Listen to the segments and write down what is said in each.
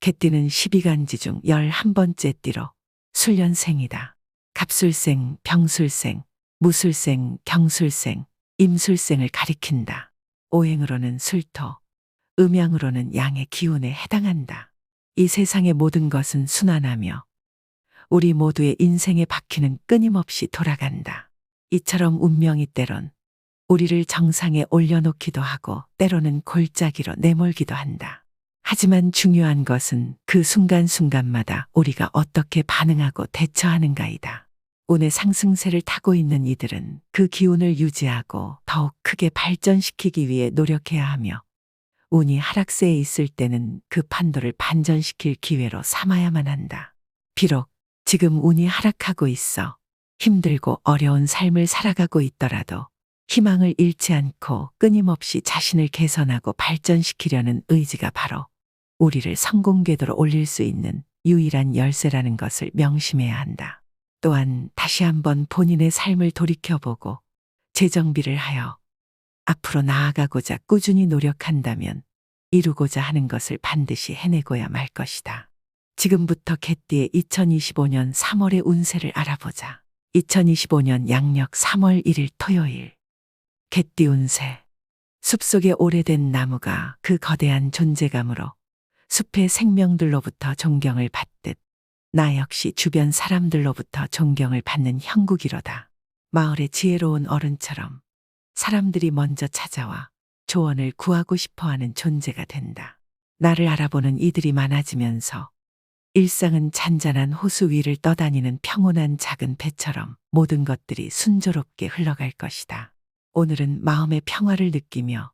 개띠는 12간지 중 11번째 띠로 술년생이다. 갑술생, 병술생, 무술생, 경술생, 임술생을 가리킨다. 오행으로는 술토, 음양으로는 양의 기운에 해당한다. 이 세상의 모든 것은 순환하며 우리 모두의 인생의 바퀴는 끊임없이 돌아간다. 이처럼 운명이 때론 우리를 정상에 올려놓기도 하고 때로는 골짜기로 내몰기도 한다. 하지만 중요한 것은 그 순간순간마다 우리가 어떻게 반응하고 대처하는가이다. 운의 상승세를 타고 있는 이들은 그 기운을 유지하고 더욱 크게 발전시키기 위해 노력해야 하며 운이 하락세에 있을 때는 그 판도를 반전시킬 기회로 삼아야만 한다. 비록 지금 운이 하락하고 있어 힘들고 어려운 삶을 살아가고 있더라도 희망을 잃지 않고 끊임없이 자신을 개선하고 발전시키려는 의지가 바로 우리를 성공 궤도로 올릴 수 있는 유일한 열쇠라는 것을 명심해야 한다. 또한 다시 한번 본인의 삶을 돌이켜보고 재정비를 하여 앞으로 나아가고자 꾸준히 노력한다면 이루고자 하는 것을 반드시 해내고야 말 것이다. 지금부터 개띠의 2025년 3월의 운세를 알아보자. 2025년 양력 3월 1일 토요일. 개띠 운세. 숲속의 오래된 나무가 그 거대한 존재감으로 숲의 생명들로부터 존경을 받듯 나 역시 주변 사람들로부터 존경을 받는 형국이로다. 마을의 지혜로운 어른처럼 사람들이 먼저 찾아와 조언을 구하고 싶어하는 존재가 된다. 나를 알아보는 이들이 많아지면서 일상은 잔잔한 호수 위를 떠다니는 평온한 작은 배처럼 모든 것들이 순조롭게 흘러갈 것이다. 오늘은 마음의 평화를 느끼며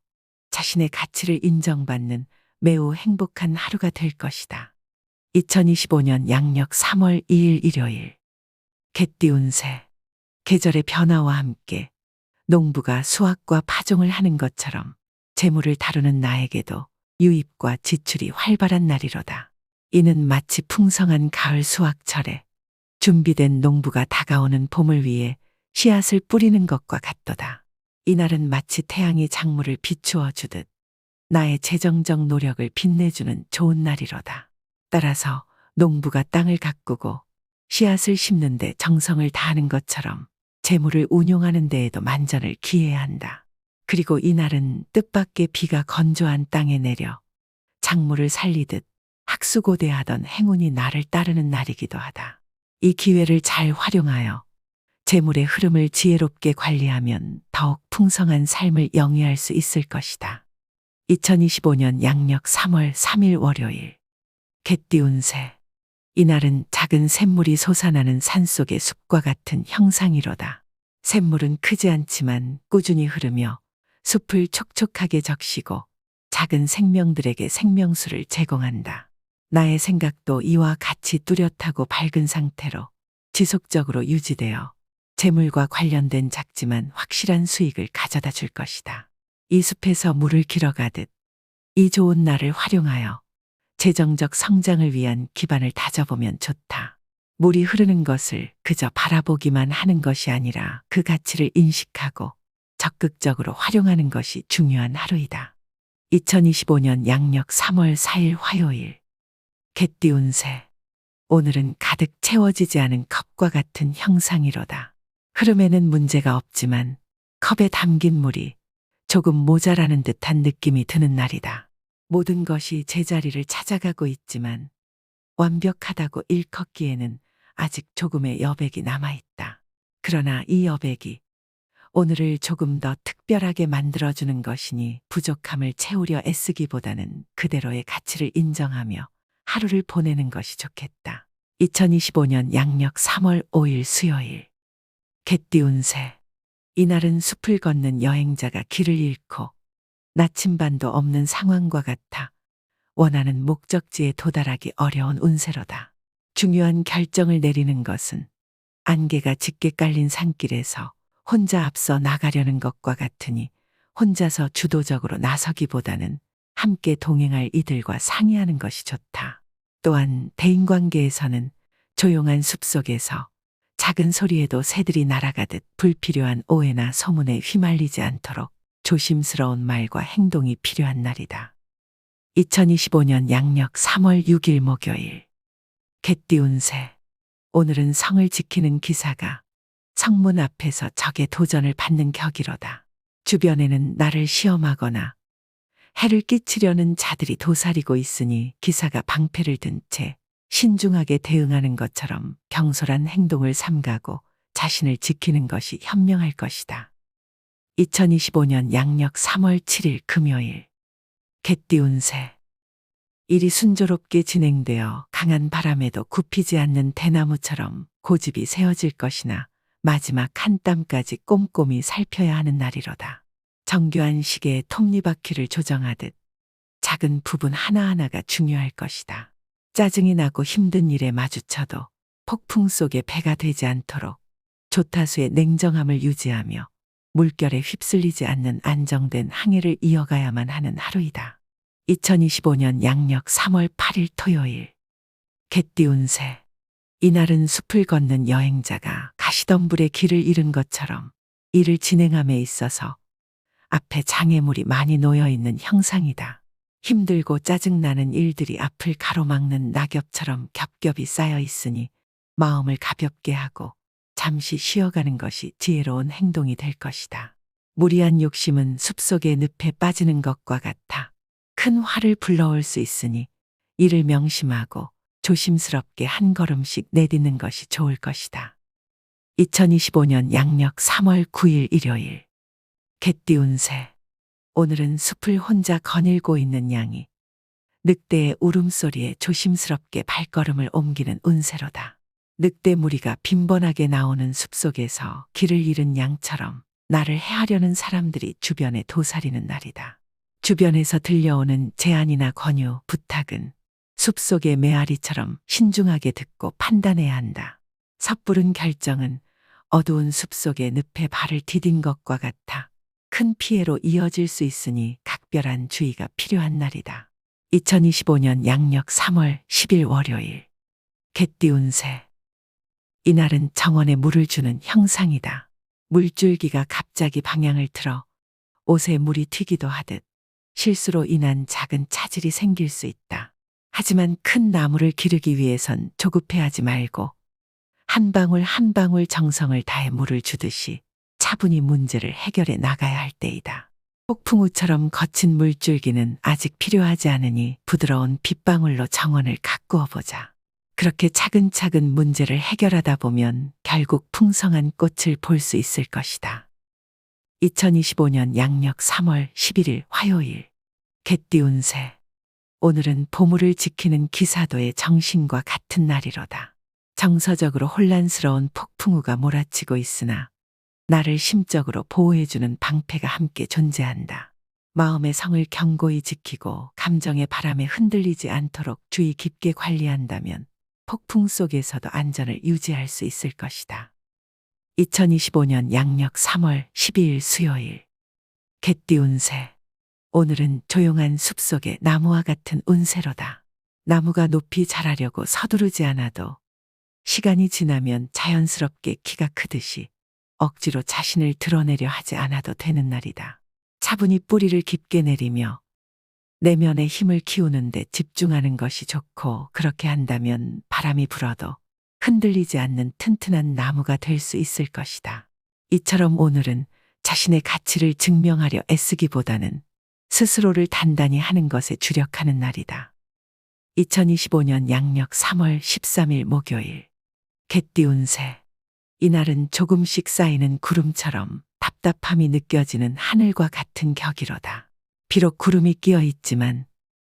자신의 가치를 인정받는 매우 행복한 하루가 될 것이다. 2025년 양력 3월 2일 일요일. 개띠 운세. 계절의 변화와 함께 농부가 수확과 파종을 하는 것처럼 재물을 다루는 나에게도 유입과 지출이 활발한 날이로다. 이는 마치 풍성한 가을 수확철에 준비된 농부가 다가오는 봄을 위해 씨앗을 뿌리는 것과 같도다. 이날은 마치 태양이 작물을 비추어 주듯 나의 재정적 노력을 빛내주는 좋은 날이로다. 따라서 농부가 땅을 가꾸고 씨앗을 심는 데 정성을 다하는 것처럼 재물을 운용하는 데에도 만전을 기해야 한다. 그리고 이날은 뜻밖의 비가 건조한 땅에 내려 작물을 살리듯 학수고대하던 행운이 나를 따르는 날이기도 하다. 이 기회를 잘 활용하여 재물의 흐름을 지혜롭게 관리하면 더욱 풍성한 삶을 영위할 수 있을 것이다. 2025년 양력 3월 3일 월요일. 개띠 운세. 이날은 작은 샘물이 솟아나는 산속의 숲과 같은 형상이로다. 샘물은 크지 않지만 꾸준히 흐르며 숲을 촉촉하게 적시고 작은 생명들에게 생명수를 제공한다. 나의 생각도 이와 같이 뚜렷하고 밝은 상태로 지속적으로 유지되어 재물과 관련된 작지만 확실한 수익을 가져다 줄 것이다. 이 숲에서 물을 길어가듯 이 좋은 날을 활용하여 재정적 성장을 위한 기반을 다져보면 좋다. 물이 흐르는 것을 그저 바라보기만 하는 것이 아니라 그 가치를 인식하고 적극적으로 활용하는 것이 중요한 하루이다. 2025년 양력 3월 4일 화요일. 개띠 운세. 오늘은 가득 채워지지 않은 컵과 같은 형상이로다. 흐름에는 문제가 없지만 컵에 담긴 물이 조금 모자라는 듯한 느낌이 드는 날이다. 모든 것이 제자리를 찾아가고 있지만 완벽하다고 일컫기에는 아직 조금의 여백이 남아있다. 그러나 이 여백이 오늘을 조금 더 특별하게 만들어주는 것이니 부족함을 채우려 애쓰기보다는 그대로의 가치를 인정하며 하루를 보내는 것이 좋겠다. 2025년 양력 3월 5일 수요일. 개띠 운세. 이날은 숲을 걷는 여행자가 길을 잃고 나침반도 없는 상황과 같아 원하는 목적지에 도달하기 어려운 운세로다. 중요한 결정을 내리는 것은 안개가 짙게 깔린 산길에서 혼자 앞서 나가려는 것과 같으니 혼자서 주도적으로 나서기보다는 함께 동행할 이들과 상의하는 것이 좋다. 또한 대인관계에서는 조용한 숲속에서 작은 소리에도 새들이 날아가듯 불필요한 오해나 소문에 휘말리지 않도록 조심스러운 말과 행동이 필요한 날이다. 2025년 양력 3월 6일 목요일. 개띠 운세. 오늘은 성을 지키는 기사가 성문 앞에서 적의 도전을 받는 격이로다. 주변에는 나를 시험하거나 해를 끼치려는 자들이 도사리고 있으니 기사가 방패를 든 채 신중하게 대응하는 것처럼 경솔한 행동을 삼가고 자신을 지키는 것이 현명할 것이다. 2025년 양력 3월 7일 금요일. 개띠 운세. 일이 순조롭게 진행되어 강한 바람에도 굽히지 않는 대나무처럼 고집이 세워질 것이나 마지막 한 땀까지 꼼꼼히 살펴야 하는 날이로다. 정교한 시계의 톱니바퀴를 조정하듯 작은 부분 하나하나가 중요할 것이다. 짜증이 나고 힘든 일에 마주쳐도 폭풍 속에 배가 되지 않도록 조타수의 냉정함을 유지하며 물결에 휩쓸리지 않는 안정된 항해를 이어가야만 하는 하루이다. 2025년 양력 3월 8일 토요일. 개띠 운세. 이날은 숲을 걷는 여행자가 가시덤불에 길을 잃은 것처럼 일을 진행함에 있어서 앞에 장애물이 많이 놓여 있는 형상이다. 힘들고 짜증나는 일들이 앞을 가로막는 낙엽처럼 겹겹이 쌓여 있으니 마음을 가볍게 하고 잠시 쉬어가는 것이 지혜로운 행동이 될 것이다. 무리한 욕심은 숲속의 늪에 빠지는 것과 같아 큰 화를 불러올 수 있으니 이를 명심하고 조심스럽게 한 걸음씩 내딛는 것이 좋을 것이다. 2025년 양력 3월 9일 일요일. 개띠 운세. 오늘은 숲을 혼자 거닐고 있는 양이 늑대의 울음소리에 조심스럽게 발걸음을 옮기는 운세로다. 늑대 무리가 빈번하게 나오는 숲속에서 길을 잃은 양처럼 나를 해하려는 사람들이 주변에 도사리는 날이다. 주변에서 들려오는 제안이나 권유, 부탁은 숲속의 메아리처럼 신중하게 듣고 판단해야 한다. 섣부른 결정은 어두운 숲속의 늪에 발을 디딘 것과 같아 큰 피해로 이어질 수 있으니 각별한 주의가 필요한 날이다. 2025년 양력 3월 10일 월요일. 개띠 운세. 이날은 정원에 물을 주는 형상이다. 물줄기가 갑자기 방향을 틀어 옷에 물이 튀기도 하듯 실수로 인한 작은 차질이 생길 수 있다. 하지만 큰 나무를 기르기 위해선 조급해하지 말고 한 방울 한 방울 정성을 다해 물을 주듯이 차분히 문제를 해결해 나가야 할 때이다. 폭풍우처럼 거친 물줄기는 아직 필요하지 않으니 부드러운 빗방울로 정원을 가꾸어 보자. 그렇게 차근차근 문제를 해결하다 보면 결국 풍성한 꽃을 볼 수 있을 것이다. 2025년 양력 3월 11일 화요일. 개띠 운세. 오늘은 보물을 지키는 기사도의 정신과 같은 날이로다. 정서적으로 혼란스러운 폭풍우가 몰아치고 있으나 나를 심적으로 보호해주는 방패가 함께 존재한다. 마음의 성을 견고히 지키고 감정의 바람에 흔들리지 않도록 주의 깊게 관리한다면 폭풍 속에서도 안전을 유지할 수 있을 것이다. 2025년 양력 3월 12일 수요일. 개띠 운세. 오늘은 조용한 숲속의 나무와 같은 운세로다. 나무가 높이 자라려고 서두르지 않아도 시간이 지나면 자연스럽게 키가 크듯이 억지로 자신을 드러내려 하지 않아도 되는 날이다. 차분히 뿌리를 깊게 내리며 내면의 힘을 키우는 데 집중하는 것이 좋고, 그렇게 한다면 바람이 불어도 흔들리지 않는 튼튼한 나무가 될 수 있을 것이다. 이처럼 오늘은 자신의 가치를 증명하려 애쓰기보다는 스스로를 단단히 하는 것에 주력하는 날이다. 2025년 양력 3월 13일 목요일. 개띠 운세. 이날은 조금씩 쌓이는 구름처럼 답답함이 느껴지는 하늘과 같은 격이로다. 비록 구름이 끼어 있지만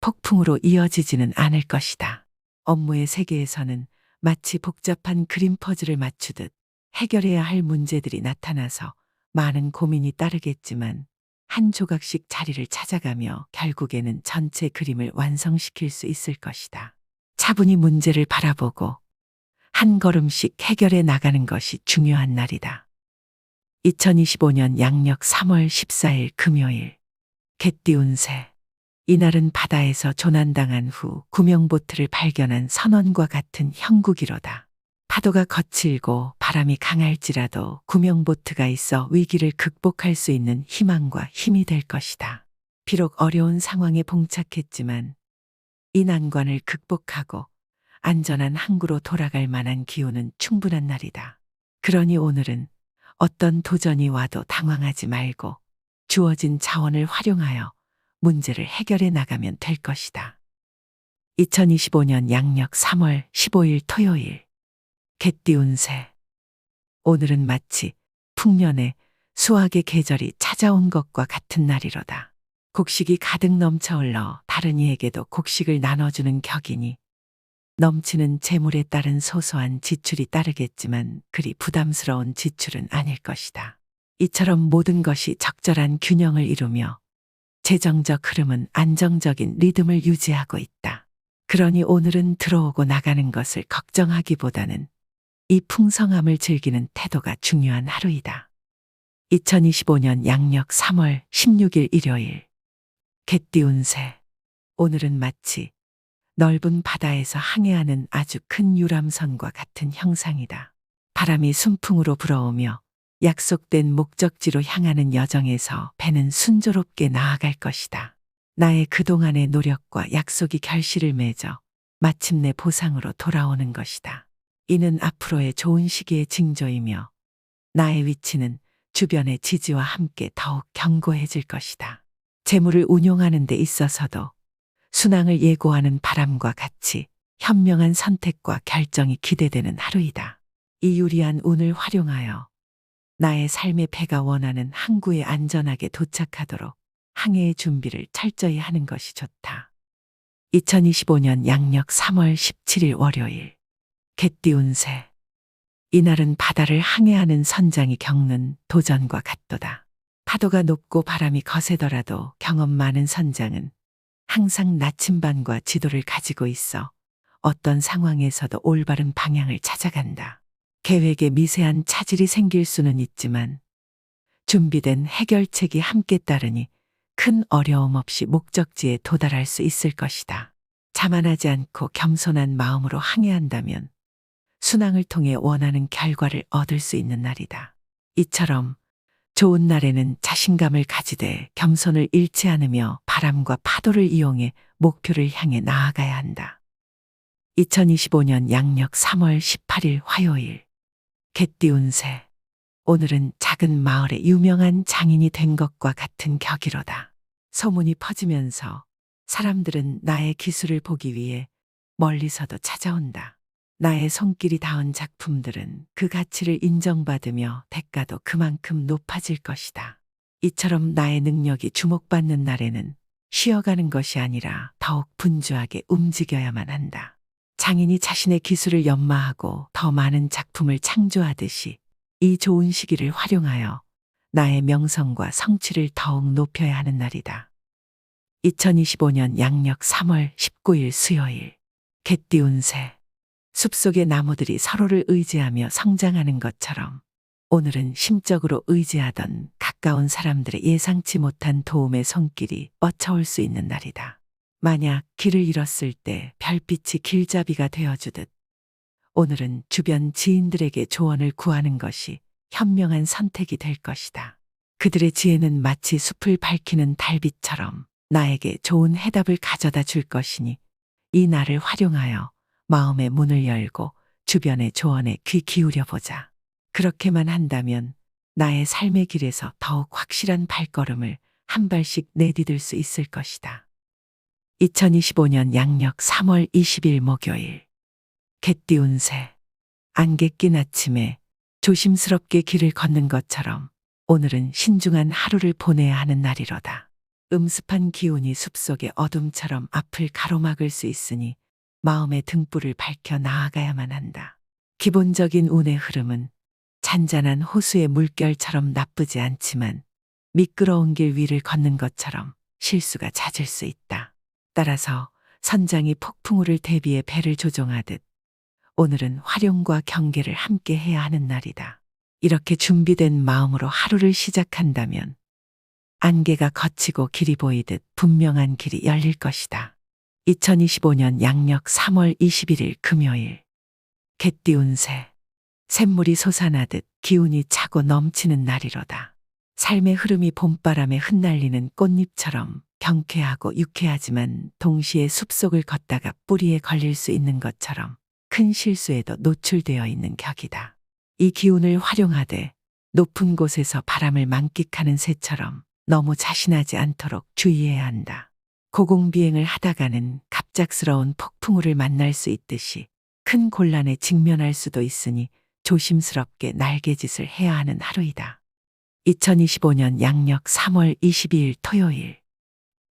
폭풍으로 이어지지는 않을 것이다. 업무의 세계에서는 마치 복잡한 그림 퍼즐을 맞추듯 해결해야 할 문제들이 나타나서 많은 고민이 따르겠지만 한 조각씩 자리를 찾아가며 결국에는 전체 그림을 완성시킬 수 있을 것이다. 차분히 문제를 바라보고 한 걸음씩 해결해 나가는 것이 중요한 날이다. 2025년 양력 3월 14일 금요일. 개띠 운세. 이날은 바다에서 조난당한 후 구명보트를 발견한 선원과 같은 형국이로다. 파도가 거칠고 바람이 강할지라도 구명보트가 있어 위기를 극복할 수 있는 희망과 힘이 될 것이다. 비록 어려운 상황에 봉착했지만 이 난관을 극복하고 안전한 항구로 돌아갈 만한 기운은 충분한 날이다. 그러니 오늘은 어떤 도전이 와도 당황하지 말고 주어진 자원을 활용하여 문제를 해결해 나가면 될 것이다. 2025년 양력 3월 15일 토요일. 개띠 운세. 오늘은 마치 풍년의 수확의 계절이 찾아온 것과 같은 날이로다. 곡식이 가득 넘쳐 흘러 다른 이에게도 곡식을 나눠주는 격이니 넘치는 재물에 따른 소소한 지출이 따르겠지만 그리 부담스러운 지출은 아닐 것이다. 이처럼 모든 것이 적절한 균형을 이루며 재정적 흐름은 안정적인 리듬을 유지하고 있다. 그러니 오늘은 들어오고 나가는 것을 걱정하기보다는 이 풍성함을 즐기는 태도가 중요한 하루이다. 2025년 양력 3월 16일 일요일. 개띠 운세. 오늘은 마치 넓은 바다에서 항해하는 아주 큰 유람선과 같은 형상이다. 바람이 순풍으로 불어오며 약속된 목적지로 향하는 여정에서 배는 순조롭게 나아갈 것이다. 나의 그동안의 노력과 약속이 결실을 맺어 마침내 보상으로 돌아오는 것이다. 이는 앞으로의 좋은 시기의 징조이며 나의 위치는 주변의 지지와 함께 더욱 견고해질 것이다. 재물을 운용하는 데 있어서도 순항을 예고하는 바람과 같이 현명한 선택과 결정이 기대되는 하루이다. 이 유리한 운을 활용하여 나의 삶의 배가 원하는 항구에 안전하게 도착하도록 항해의 준비를 철저히 하는 것이 좋다. 2025년 양력 3월 17일 월요일. 개띠 운세. 이날은 바다를 항해하는 선장이 겪는 도전과 같도다. 파도가 높고 바람이 거세더라도 경험 많은 선장은 항상 나침반과 지도를 가지고 있어 어떤 상황에서도 올바른 방향을 찾아간다. 계획에 미세한 차질이 생길 수는 있지만 준비된 해결책이 함께 따르니 큰 어려움 없이 목적지에 도달할 수 있을 것이다. 자만하지 않고 겸손한 마음으로 항해한다면 순항을 통해 원하는 결과를 얻을 수 있는 날이다. 이처럼 좋은 날에는 자신감을 가지되 겸손을 잃지 않으며 바람과 파도를 이용해 목표를 향해 나아가야 한다. 2025년 양력 3월 18일 화요일. 개띠 운세. 오늘은 작은 마을의 유명한 장인이 된 것과 같은 격이로다. 소문이 퍼지면서 사람들은 나의 기술을 보기 위해 멀리서도 찾아온다. 나의 손길이 닿은 작품들은 그 가치를 인정받으며 대가도 그만큼 높아질 것이다. 이처럼 나의 능력이 주목받는 날에는 쉬어가는 것이 아니라 더욱 분주하게 움직여야만 한다. 장인이 자신의 기술을 연마하고 더 많은 작품을 창조하듯이 이 좋은 시기를 활용하여 나의 명성과 성취를 더욱 높여야 하는 날이다. 2025년 양력 3월 19일 수요일. 개띠 운세. 숲속의 나무들이 서로를 의지하며 성장하는 것처럼 오늘은 심적으로 의지하던 가까운 사람들의 예상치 못한 도움의 손길이 뻗쳐올 수 있는 날이다. 만약 길을 잃었을 때 별빛이 길잡이가 되어주듯 오늘은 주변 지인들에게 조언을 구하는 것이 현명한 선택이 될 것이다. 그들의 지혜는 마치 숲을 밝히는 달빛처럼 나에게 좋은 해답을 가져다 줄 것이니 이 날을 활용하여 마음의 문을 열고 주변의 조언에 귀 기울여 보자. 그렇게만 한다면 나의 삶의 길에서 더욱 확실한 발걸음을 한 발씩 내디딜 수 있을 것이다. 2025년 양력 3월 20일 목요일. 개띠 운세. 안개 낀 아침에 조심스럽게 길을 걷는 것처럼 오늘은 신중한 하루를 보내야 하는 날이로다. 음습한 기운이 숲속의 어둠처럼 앞을 가로막을 수 있으니 마음의 등불을 밝혀 나아가야만 한다. 기본적인 운의 흐름은 잔잔한 호수의 물결처럼 나쁘지 않지만 미끄러운 길 위를 걷는 것처럼 실수가 잦을 수 있다. 따라서 선장이 폭풍우를 대비해 배를 조종하듯 오늘은 활용과 경계를 함께 해야 하는 날이다. 이렇게 준비된 마음으로 하루를 시작한다면 안개가 걷히고 길이 보이듯 분명한 길이 열릴 것이다. 2025년 양력 3월 21일 금요일. 개띠 운세. 샘물이 솟아나듯 기운이 차고 넘치는 날이로다. 삶의 흐름이 봄바람에 흩날리는 꽃잎처럼 경쾌하고 유쾌하지만 동시에 숲속을 걷다가 뿌리에 걸릴 수 있는 것처럼 큰 실수에도 노출되어 있는 격이다. 이 기운을 활용하되 높은 곳에서 바람을 만끽하는 새처럼 너무 자신하지 않도록 주의해야 한다. 고공비행을 하다가는 갑작스러운 폭풍우를 만날 수 있듯이 큰 곤란에 직면할 수도 있으니 조심스럽게 날개짓을 해야 하는 하루이다. 2025년 양력 3월 22일 토요일.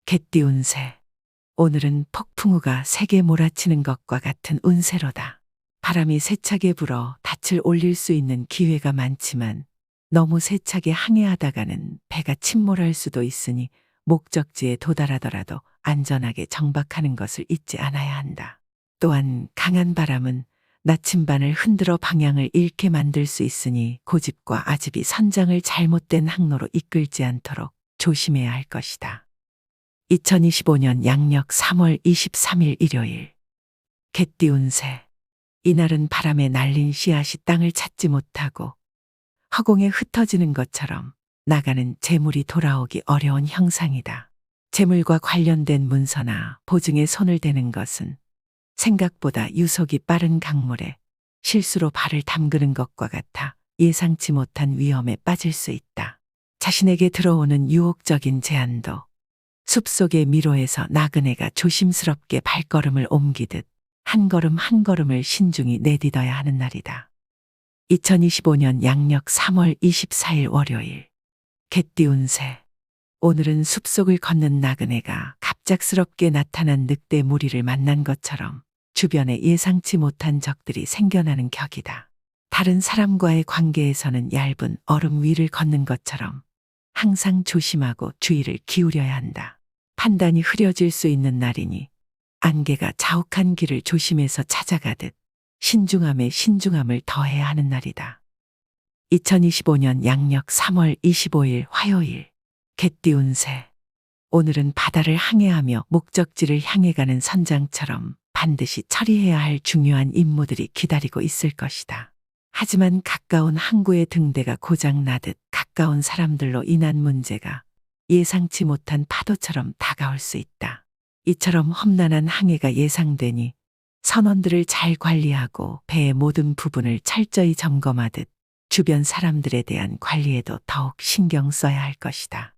개띠 운세. 오늘은 폭풍우가 세게 몰아치는 것과 같은 운세로다. 바람이 세차게 불어 닻을 올릴 수 있는 기회가 많지만 너무 세차게 항해하다가는 배가 침몰할 수도 있으니 목적지에 도달하더라도 안전하게 정박하는 것을 잊지 않아야 한다. 또한 강한 바람은 나침반을 흔들어 방향을 잃게 만들 수 있으니 고집과 아집이 선장을 잘못된 항로로 이끌지 않도록 조심해야 할 것이다. 2025년 양력 3월 23일 일요일. 개띠 운세. 이날은 바람에 날린 씨앗이 땅을 찾지 못하고 허공에 흩어지는 것처럼 나가는 재물이 돌아오기 어려운 형상이다. 재물과 관련된 문서나 보증에 손을 대는 것은 생각보다 유속이 빠른 강물에 실수로 발을 담그는 것과 같아 예상치 못한 위험에 빠질 수 있다. 자신에게 들어오는 유혹적인 제안도 숲속의 미로에서 나그네가 조심스럽게 발걸음을 옮기듯 한 걸음 한 걸음을 신중히 내딛어야 하는 날이다. 2025년 양력 3월 24일 월요일. 개띠 운세. 오늘은 숲속을 걷는 나그네가 갑작스럽게 나타난 늑대 무리를 만난 것처럼 주변에 예상치 못한 적들이 생겨나는 격이다. 다른 사람과의 관계에서는 얇은 얼음 위를 걷는 것처럼 항상 조심하고 주의를 기울여야 한다. 판단이 흐려질 수 있는 날이니 안개가 자욱한 길을 조심해서 찾아가듯 신중함에 신중함을 더해야 하는 날이다. 2025년 양력 3월 25일 화요일. 개띠 운세. 오늘은 바다를 항해하며 목적지를 향해 가는 선장처럼 반드시 처리해야 할 중요한 임무들이 기다리고 있을 것이다. 하지만 가까운 항구의 등대가 고장나듯 가까운 사람들로 인한 문제가 예상치 못한 파도처럼 다가올 수 있다. 이처럼 험난한 항해가 예상되니 선원들을 잘 관리하고 배의 모든 부분을 철저히 점검하듯 주변 사람들에 대한 관리에도 더욱 신경 써야 할 것이다.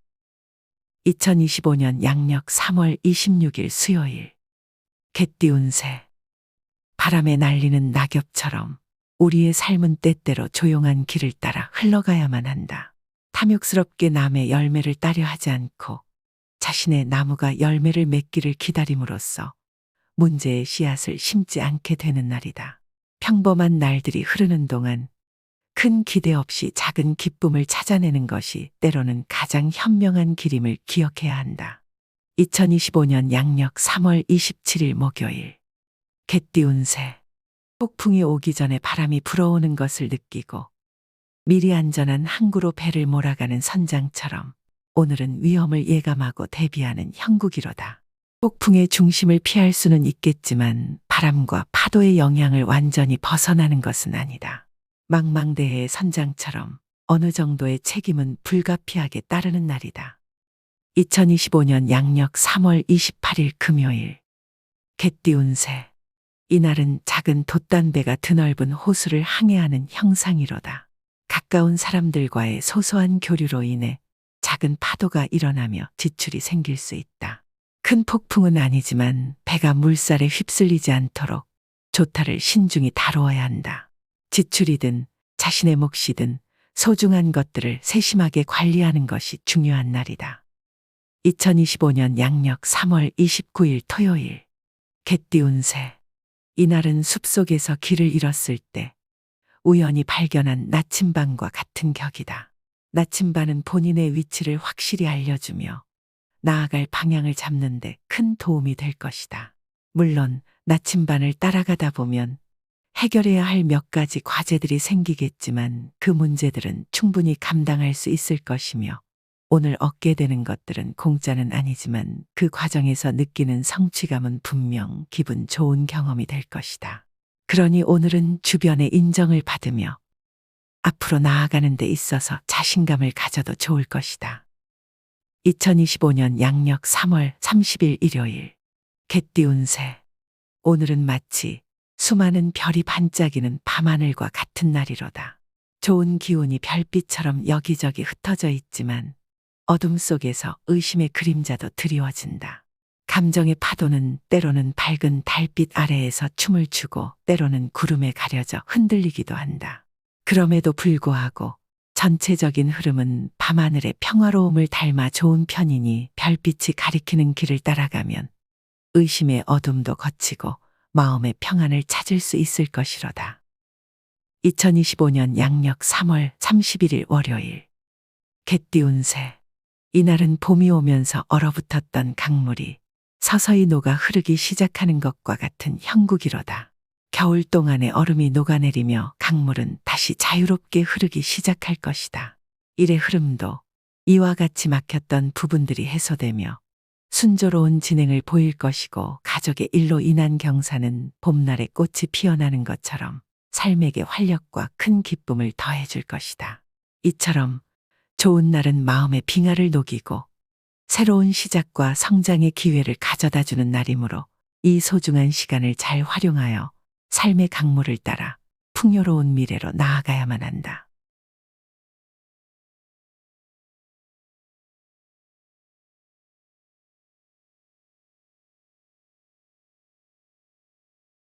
2025년 양력 3월 26일 수요일. 개띠 운세. 바람에 날리는 낙엽처럼 우리의 삶은 때때로 조용한 길을 따라 흘러가야만 한다. 탐욕스럽게 남의 열매를 따려 하지 않고 자신의 나무가 열매를 맺기를 기다림으로써 문제의 씨앗을 심지 않게 되는 날이다. 평범한 날들이 흐르는 동안 큰 기대 없이 작은 기쁨을 찾아내는 것이 때로는 가장 현명한 길임을 기억해야 한다. 2025년 양력 3월 27일 목요일. 개띠 운세. 폭풍이 오기 전에 바람이 불어오는 것을 느끼고 미리 안전한 항구로 배를 몰아가는 선장처럼 오늘은 위험을 예감하고 대비하는 형국이로다. 폭풍의 중심을 피할 수는 있겠지만 바람과 파도의 영향을 완전히 벗어나는 것은 아니다. 망망대해의 선장처럼 어느 정도의 책임은 불가피하게 따르는 날이다. 2025년 양력 3월 28일 금요일. 개띠 운세. 이날은 작은 돛단배가 드넓은 호수를 항해하는 형상이로다. 가까운 사람들과의 소소한 교류로 인해 작은 파도가 일어나며 지출이 생길 수 있다. 큰 폭풍은 아니지만 배가 물살에 휩쓸리지 않도록 조타를 신중히 다루어야 한다. 지출이든 자신의 몫이든 소중한 것들을 세심하게 관리하는 것이 중요한 날이다. 2025년 양력 3월 29일 토요일. 개띠 운세. 이날은 숲속에서 길을 잃었을 때 우연히 발견한 나침반과 같은 격이다. 나침반은 본인의 위치를 확실히 알려주며 나아갈 방향을 잡는 데 큰 도움이 될 것이다. 물론 나침반을 따라가다 보면 해결해야 할 몇 가지 과제들이 생기겠지만 그 문제들은 충분히 감당할 수 있을 것이며 오늘 얻게 되는 것들은 공짜는 아니지만 그 과정에서 느끼는 성취감은 분명 기분 좋은 경험이 될 것이다. 그러니 오늘은 주변의 인정을 받으며 앞으로 나아가는 데 있어서 자신감을 가져도 좋을 것이다. 2025년 양력 3월 30일 일요일. 갯띄운 새. 오늘은 마치 수많은 별이 반짝이는 밤하늘과 같은 날이로다. 좋은 기운이 별빛처럼 여기저기 흩어져 있지만 어둠 속에서 의심의 그림자도 드리워진다. 감정의 파도는 때로는 밝은 달빛 아래에서 춤을 추고 때로는 구름에 가려져 흔들리기도 한다. 그럼에도 불구하고 전체적인 흐름은 밤하늘의 평화로움을 닮아 좋은 편이니 별빛이 가리키는 길을 따라가면 의심의 어둠도 거치고 마음의 평안을 찾을 수 있을 것이로다. 2025년 양력 3월 31일 월요일. 갯띄운 새. 이날은 봄이 오면서 얼어붙었던 강물이 서서히 녹아 흐르기 시작하는 것과 같은 형국이로다. 겨울 동안의 얼음이 녹아내리며 강물은 다시 자유롭게 흐르기 시작할 것이다. 일의 흐름도 이와 같이 막혔던 부분들이 해소되며 순조로운 진행을 보일 것이고 가족의 일로 인한 경사는 봄날의 꽃이 피어나는 것처럼 삶에게 활력과 큰 기쁨을 더해줄 것이다. 이처럼 좋은 날은 마음의 빙하를 녹이고 새로운 시작과 성장의 기회를 가져다주는 날이므로 이 소중한 시간을 잘 활용하여 삶의 강물을 따라 풍요로운 미래로 나아가야만 한다.